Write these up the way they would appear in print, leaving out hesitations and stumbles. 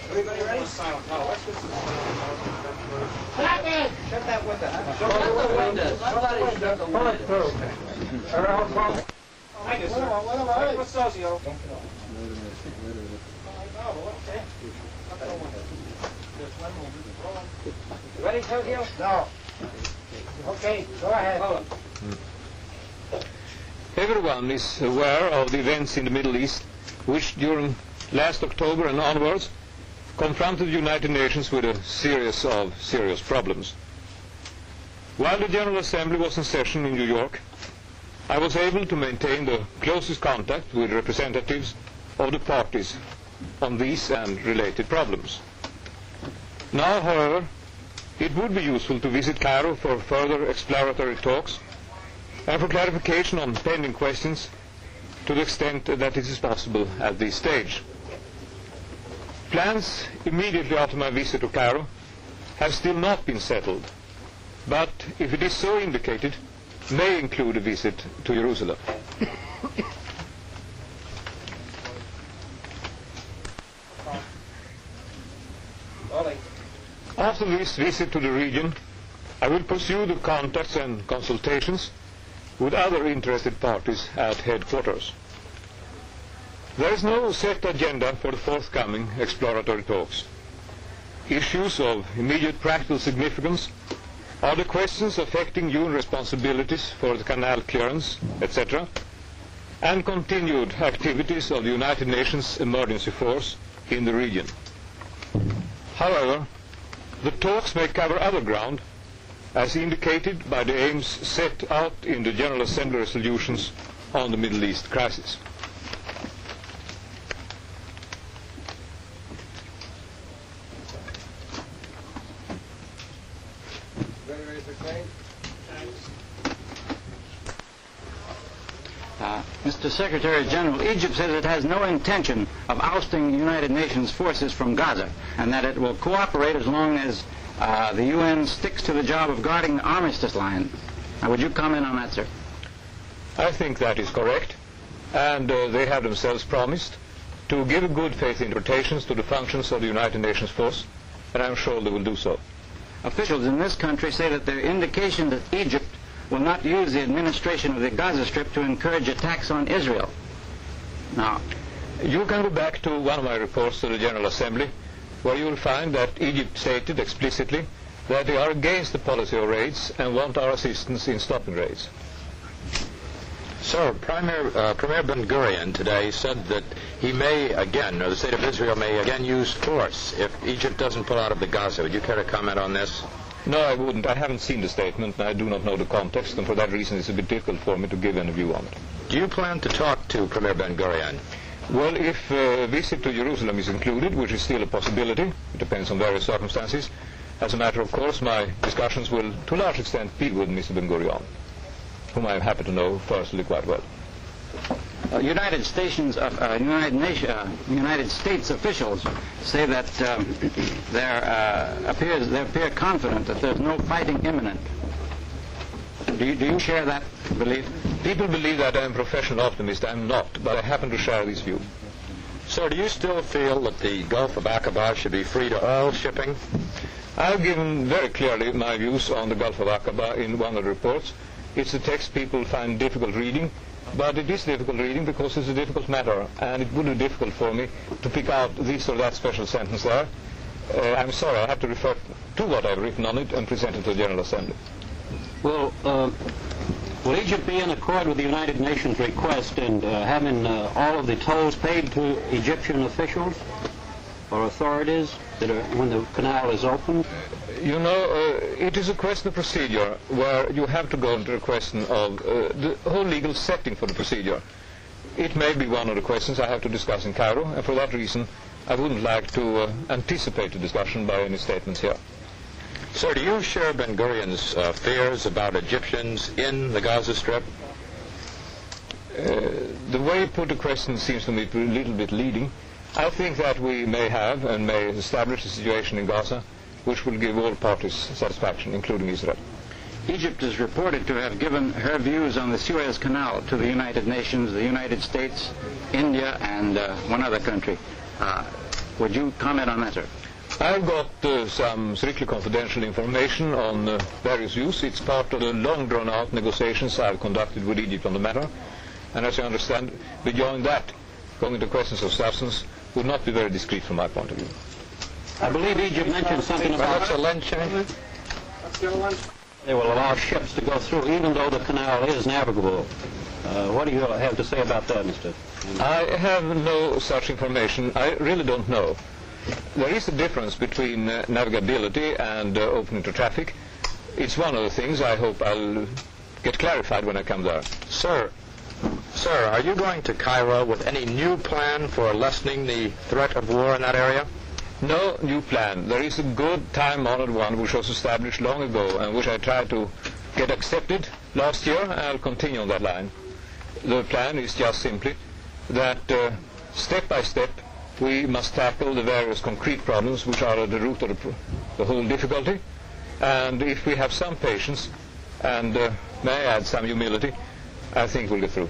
Everybody ready? No, let's get some silent. Shut that window. Shut the window. Somebody shut the window. What's socio? You ready, Socio? No. Okay, go ahead. Everyone is aware of the events in the Middle East, which during last October and onwards confronted the United Nations with a series of serious problems. While the General Assembly was in session in New York, I was able to maintain the closest contact with representatives of the parties on these and related problems. Now, however, it would be useful to visit Cairo for further exploratory talks and for clarification on pending questions to the extent that it is possible at this stage. Plans immediately after my visit to Cairo have still not been settled, but if it is so indicated, may include a visit to Jerusalem. After this visit to the region, I will pursue the contacts and consultations with other interested parties at headquarters. There is no set agenda for the forthcoming exploratory talks. Issues of immediate practical significance are the questions affecting UN responsibilities for the canal clearance, etc., and continued activities of the United Nations Emergency Force in the region. However, the talks may cover other ground, as indicated by the aims set out in the General Assembly resolutions on the Middle East crisis. Mr. Secretary-General, Egypt says it has no intention of ousting the United Nations forces from Gaza, and that it will cooperate as long as the UN sticks to the job of guarding the armistice line. Now, would you comment on that, sir? I think that is correct, and they have themselves promised to give good faith interpretations to the functions of the United Nations force, and I'm sure they will do so. Officials in this country say that there are indications that Egypt will not use the administration of the Gaza Strip to encourage attacks on Israel. Now, you can go back to one of my reports to the General Assembly, where you will find that Egypt stated explicitly that they are against the policy of raids and want our assistance in stopping raids. Sir, Premier Ben-Gurion today said that he may again, or the State of Israel may again use force if Egypt doesn't pull out of the Gaza. Would you care to comment on this? No, I wouldn't. I haven't seen the statement, and I do not know the context, and for that reason it's a bit difficult for me to give any view on it. Do you plan to talk to Premier Ben-Gurion? Well, if a visit to Jerusalem is included, which is still a possibility, it depends on various circumstances, as a matter of course, my discussions will, to a large extent, be with Mr. Ben-Gurion, whom I happen to know personally quite well. United States officials say that they appear confident that there's no fighting imminent. Do you share that belief? People believe that I'm a professional optimist. I'm not, but I happen to share this view. So do you still feel that the Gulf of Aqaba should be free to all shipping? I've given very clearly my views on the Gulf of Aqaba in one of the reports. It's a text people find difficult reading, but it is difficult reading because it's a difficult matter, and it would be difficult for me to pick out this or that special sentence there. I'm sorry, I have to refer to what I've written on it and present it to the General Assembly. Well, will Egypt be in accord with the United Nations request and having all of the tolls paid to Egyptian officials or authorities that are, when the canal is opened? You know, it is a question of procedure where you have to go into the question of the whole legal setting for the procedure. It may be one of the questions I have to discuss in Cairo, and for that reason I wouldn't like to anticipate the discussion by any statements here. Sir, do you share Ben-Gurion's fears about Egyptians in the Gaza Strip? The way you put the question seems to me a little bit leading. I think that we may have and may establish a situation in Gaza which will give all parties satisfaction, including Israel. Egypt is reported to have given her views on the Suez Canal to the United Nations, the United States, India, and one other country. Would you comment on that, sir? I've got some strictly confidential information on various views. It's part of the long drawn-out negotiations I've conducted with Egypt on the matter. And as you understand, beyond that, going into questions of substance would not be very discreet from my point of view. I believe Egypt mentioned something about they will allow ships to go through even though the canal is navigable. What do you have to say about that, Mr.? I have no such information. I really don't know. There is a difference between navigability and opening to traffic. It's one of the things I hope I'll get clarified when I come there. Sir, are you going to Cairo with any new plan for lessening the threat of war in that area? No new plan. There is a good time-honored one which was established long ago and which I tried to get accepted last year, and I'll continue on that line. The plan is just simply that step by step we must tackle the various concrete problems which are at the root of the whole difficulty, and if we have some patience and may I add some humility, I think we'll get through.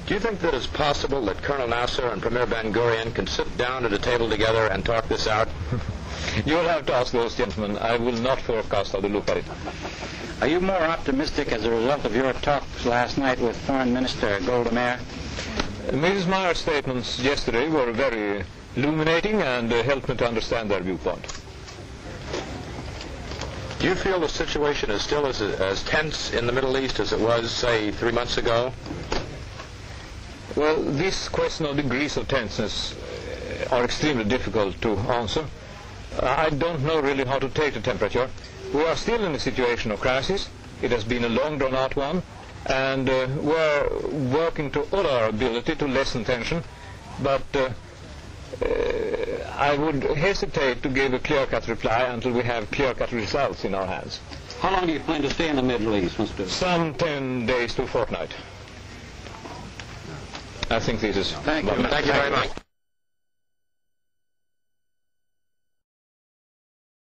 Do you think that it's possible that Colonel Nasser and Premier Ben-Gurion can sit down at a table together and talk this out? You'll have to ask those gentlemen. I will not forecast how they look at it. Are you more optimistic as a result of your talks last night with Foreign Minister Golda Meir? Mrs. Meyer's statements yesterday were very illuminating and helped me to understand their viewpoint. Do you feel the situation is still as tense in the Middle East as it was, say, 3 months ago? Well, this question of degrees of tenseness are extremely difficult to answer. I don't know really how to take the temperature. We are still in a situation of crisis. It has been a long drawn-out one, and we're working to all our ability to lessen tension, but I would hesitate to give a clear-cut reply until we have clear-cut results in our hands. How long do you plan to stay in the Middle East, Mr.? Some 10 days to a fortnight. I think this is... Thank you very much.